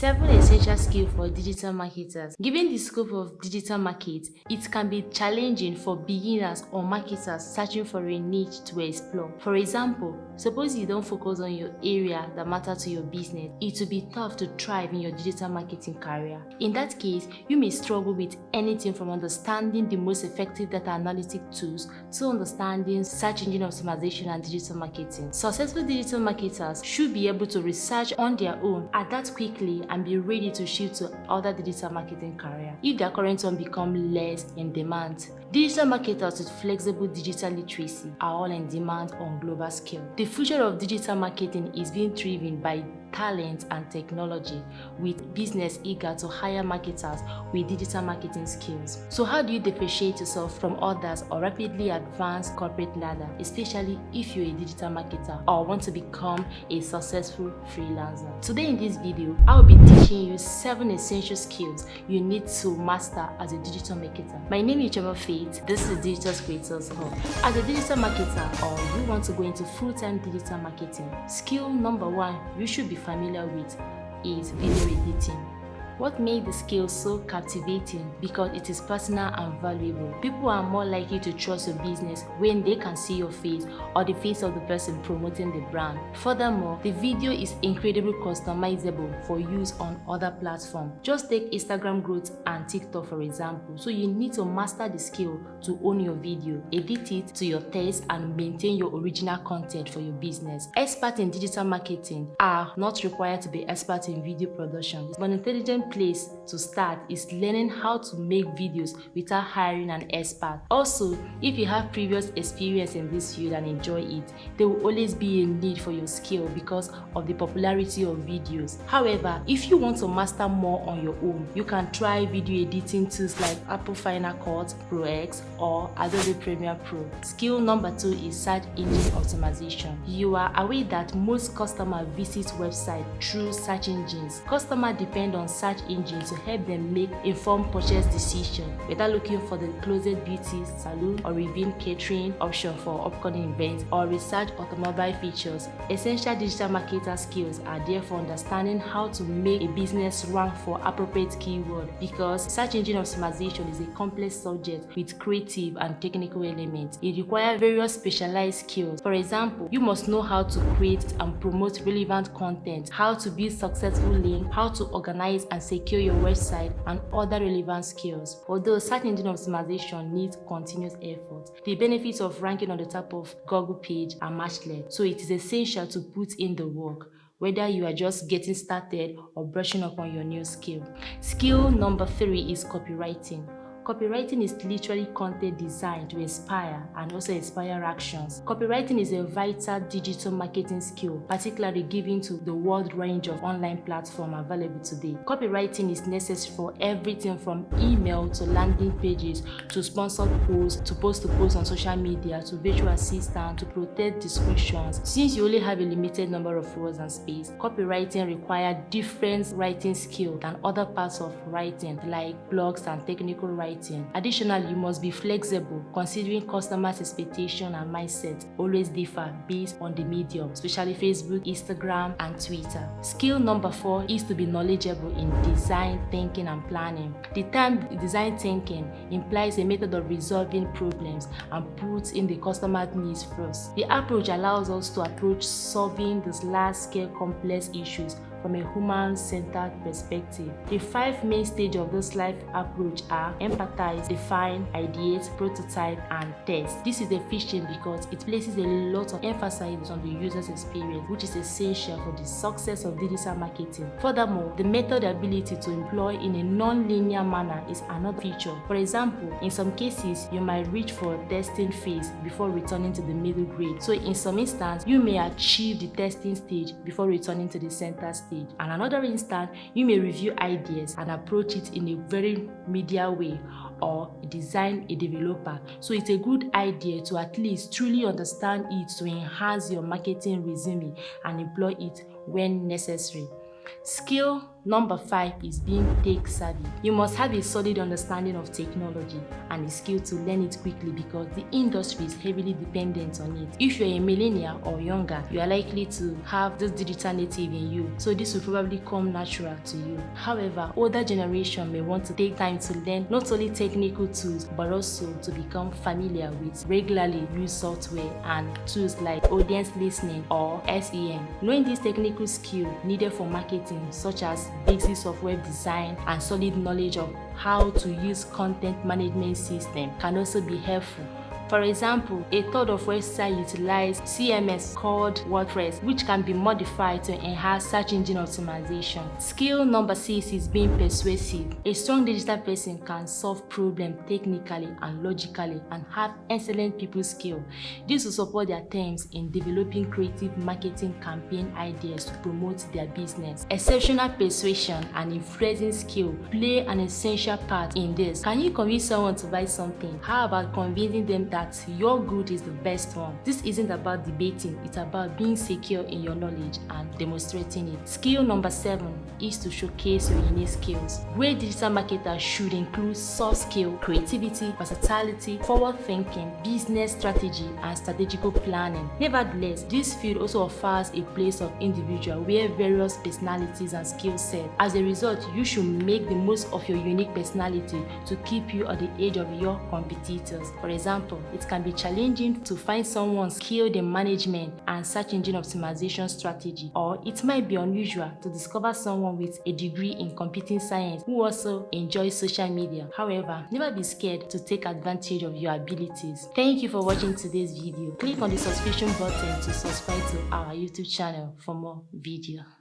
7 essential skills for digital marketers. Given the scope of digital market, it can be challenging for beginners or marketers searching for a niche to explore. For example, suppose you don't focus on your area that matters to your business, it will be tough to thrive in your digital marketing career. In that case, you may struggle with anything from understanding the most effective data analytic tools to understanding search engine optimization and digital marketing. Successful digital marketers should be able to research on their own, adapt quickly, and be ready to shift to other digital marketing careers if their current one becomes less in demand. Digital marketers with flexible digital literacy are all in demand on global scale. The future of digital marketing is being driven by talent and technology, with business eager to hire marketers with digital marketing skills. So how do you differentiate yourself from others or rapidly advance corporate ladder, especially if you're a digital marketer or want to become a successful freelancer? Today in this video, I will be teaching you 7 essential skills you need to master as a digital marketer. My name is Chema Faith. This is Digital Creators Hub. As a digital marketer, or you want to go into full-time digital marketing, skill number 1 you should be familiar with is video editing. What made the skill so captivating? Because it is personal and valuable. People are more likely to trust your business when they can see your face or the face of the person promoting the brand. Furthermore, the video is incredibly customizable for use on other platforms. Just take Instagram Growth and TikTok for example. So you need to master the skill to own your video, edit it to your taste, and maintain your original content for your business. Experts in digital marketing are not required to be experts in video production, but intelligent place to start is learning how to make videos without hiring an expert. Also, if you have previous experience in this field and enjoy it, there will always be a need for your skill because of the popularity of videos. However, if you want to master more on your own, you can try video editing tools like Apple Final Cut Pro X or Adobe Premiere Pro. Skill number 2 is search engine optimization. You are aware that most customers visit websites through search engines. Customers depend on search engine to help them make informed purchase decisions, whether looking for the closest beauty salon or reviewing catering option for upcoming events or research automobile features. Essential digital marketer skills are therefore understanding how to make a business rank for appropriate keyword, because search engine optimization is a complex subject with creative and technical elements. It requires various specialized skills. For example, you must know how to create and promote relevant content, how to build successful links, how to organize and secure your website, and other relevant skills. Although search engine optimization needs continuous effort, the benefits of ranking on the top of Google page are matchless, so it is essential to put in the work, whether you are just getting started or brushing up on your new skill. Skill number 3 is copywriting. Copywriting is literally content designed to inspire and also inspire actions. Copywriting is a vital digital marketing skill, particularly given to the wide range of online platforms available today. Copywriting is necessary for everything from email to landing pages to sponsored posts to post on social media to virtual assistant to protect descriptions. Since you only have a limited number of words and space, copywriting requires different writing skills than other parts of writing like blogs and technical writing. Additionally, you must be flexible, considering customers' expectation and mindset always differ based on the medium, especially Facebook, Instagram, and Twitter. Skill number 4 is to be knowledgeable in design thinking and planning. The term design thinking implies a method of resolving problems and puts in the customer's needs first. The approach allows us to approach solving these large-scale complex issues from a human-centered perspective. The 5 main stages of this life approach are empathize, define, ideate, prototype, and test. This is efficient because it places a lot of emphasis on the user's experience, which is essential for the success of digital marketing. Furthermore, the method ability to employ in a non-linear manner is another feature. For example, in some cases, you might reach for a testing phase before returning to the middle grade. So in some instances, you may achieve the testing stage before returning to the center stage. And another instance, you may review ideas and approach it in a very media way or design a developer. So it's a good idea to at least truly understand it to enhance your marketing resume and employ it when necessary. Skill Number 5 is being tech savvy. You must have a solid understanding of technology and a skill to learn it quickly because the industry is heavily dependent on it. If you're a millennial or younger, you are likely to have this digital native in you, so this will probably come natural to you. However, older generation may want to take time to learn not only technical tools but also to become familiar with regularly used software and tools like audience listening or SEM. Knowing these technical skills needed for marketing, such as basics of web design and solid knowledge of how to use content management system, can also be helpful. For example, a third of websites utilize CMS called WordPress, which can be modified to enhance search engine optimization. Skill number 6 is being persuasive. A strong digital person can solve problems technically and logically and have excellent people skill. This will support their teams in developing creative marketing campaign ideas to promote their business. Exceptional persuasion and influencing skill play an essential part in this. Can you convince someone to buy something? How about convincing them that your good is the best one? This isn't about debating, it's about being secure in your knowledge and demonstrating it. Skill number 7 is to showcase your unique skills. Great digital marketers should include soft skill, creativity, versatility, forward thinking, business strategy, and strategical planning. Nevertheless, this field also offers a place of individual where various personalities and skill sets. As a result, you should make the most of your unique personality to keep you at the edge of your competitors. For example, it can be challenging to find someone skilled in management and search engine optimization strategy, or it might be unusual to discover someone with a degree in computing science who also enjoys social media. However, never be scared to take advantage of your abilities. Thank you for watching today's video. Click on the subscription button to subscribe to our YouTube channel for more videos.